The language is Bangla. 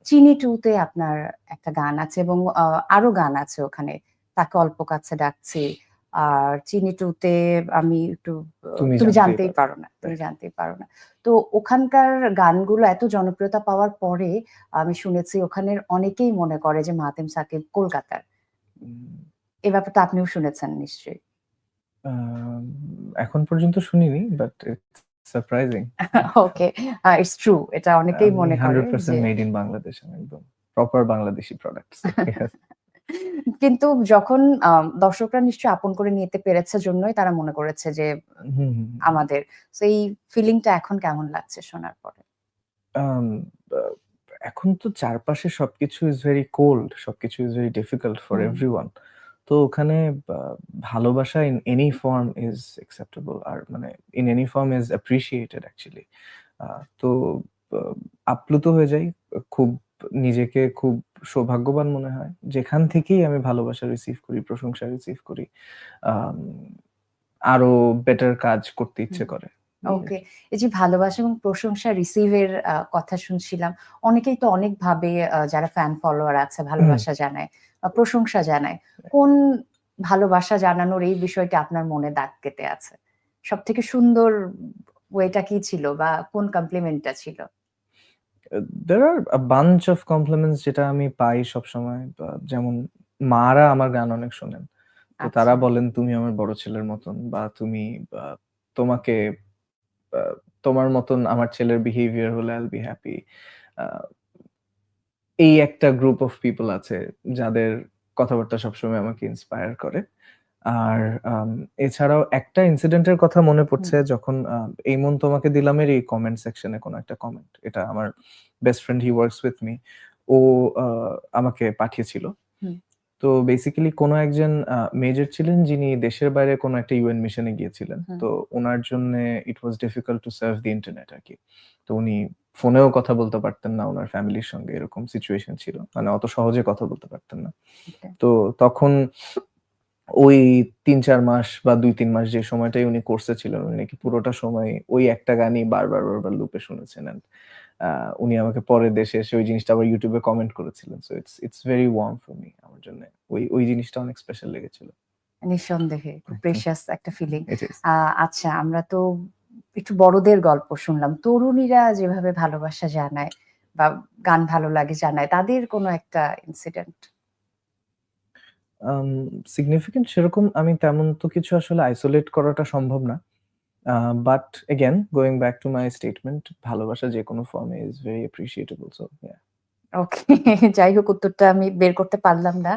চিনি 2 তে আপনার একটা গান আছে এবং আরো গান আছে ওখানে। তাকে অল্প কাছে ডাকছি। আর চিনি 2 তে আমি একটু তুমি তুমি জানতেই জানতেই পারো। পারো না, তুমি রাইট। জানতেই পারো না। তো ওখানকার গানগুলো এত জনপ্রিয়তা পাওয়ার পরে আমি শুনেছি ওখানের অনেকেই মনে করে যে মাহতিম সাকিব কলকাতার। এ ব্যাপারটা আপনিও শুনেছেন নিশ্চয়ই। আম এখন পর্যন্ত শুনিনি, but it's surprising. Okay, it's true. এটা অনেকেই আমি মনে করে 100% যে মেড ইন বাংলাদেশ। আমি একদম proper Bangladeshi product. So yes. কিন্তু যখন দর্শকরা নিশ্চয়ই আপন করে নিতে পেরেছে জন্যই তারা মনে করেছে যে হুম, হুম, হুম। আমাদের। সো এই ফিলিংটা এখন কেমন লাগছে শোনার পরে? আম আ এখন তো চারপাশে সবকিছু ইস ভেরি কোল্ড। সবকিছু is very difficult for hmm, everyone. তো ওখানে বা ভালোবাসা in any form is acceptable. আর মানে in any form is appreciated actually. আ তো আ আপ্লুত হয়ে যাই। খুব নিজেকে খুব সৌভাগ্যবান মনে হয়। যেখান থেকেই আমি ভালোবাসা রিসিভ করি, প্রশংসা রিসিভ করি। আম আরো বেটার কাজ করতে ইচ্ছে হুম। করে। এই ওকে। আরকি। এই যে ভালোবাসা এবং প্রশংসা রিসিভ এর কথা শুনছিলাম। অনেকেই তো অনেকভাবে যারা ফ্যান ফলোয়ার আছে ভালোবাসা জানায় বা প্রশংসা জানায়। কোন ভালোবাসা জানানোর এই বিষয়টি আপনার মনে দাগ কেটে আছে? সবথেকে সুন্দর ওয়েটা কি ছিল বা কোন কমপ্লিমেন্টটা ছিল? There are a bunch of compliments যেটা আমি পাই সবসময়। যেমন মারা আমার গান অনেক শোনেন। তো তারা আচ্ছা। বলেন, "তুমি আমার বড় ছেলের মতন" বা "তুমি আ তোমাকে আ তোমার মতন আমার ছেলের বিহেভিয়ার হলে I'll be happy." আ এই একটা গ্রুপ অফ পিপল আছে যাদের কথাবার্তা সবসময় আমাকে ইন্সপায়ার করে। আর এছাড়াও একটা ইনসিডেন্টের কথা মনে হুম, পড়ছে যখন 'এই মন তোমাকে দিলামের' এই কমেন্ট সেকশনে কোনো একটা কমেন্ট। এটা আমার best friend he works with me. ও আ আমাকে পাঠিয়েছিল। হুম, তো বেসিক্যালি কোনো একজন মেজর ছিলেন যিনি দেশের বাইরে কোনো একটা ইউএন মিশনে গিয়েছিলেন। হুম। তো উনার জন্যে it was difficult to surf the internet আরকি। তো উনি ফোনেও কথা বলতে পারতেন না উনার ফ্যামিলির সঙ্গে, এরকম সিচুয়েশন ছিল। মানে অত সহজে কথা বলতে পারতেন না। ওকে। তো তখন ওই ৩-৪ মাস বা ২-৩ মাস যে সময়টাই উনি কোর্সে ছিলেন, উনি নাকি পুরোটা সময় ওই একটা গানই বারবার লুপে শুনেছেন। অ্যান্ড আ উনি আমাকে পরে দেশে এসে ওই জিনিসটা আবার YouTube এ কমেন্ট করেছিলেন। So it's very warm for me আমার জন্যে। ওই জিনিসটা অনেক স্পেশাল লেগেছিল। নিঃসন্দেহে খুব থ্যাংক ইউ। প্রেশাস একটা ফিলিং। ইট ইস। আচ্ছা আমরা তো একটু বড়দের গল্প শুনলাম। তরুণীরা যেভাবে ভালোবাসা জানায় বা গান ভালো লাগে জানায় তাদের কোনো একটা ইনসিডেন্ট? আম সিগনিফিক্যান্ট সেরকম আমি তেমন তো কিছু আসলে আইসোলেট করাটা সম্ভব না। Uh but again going back to my statement, ভালোবাসা যেকোনো ফর্মে ইস ভেরি অ্যাপ্রিশিয়েটেবল। So yeah. ওকে, যাই হোক উত্তরটা আমি বের করতে পারলাম না।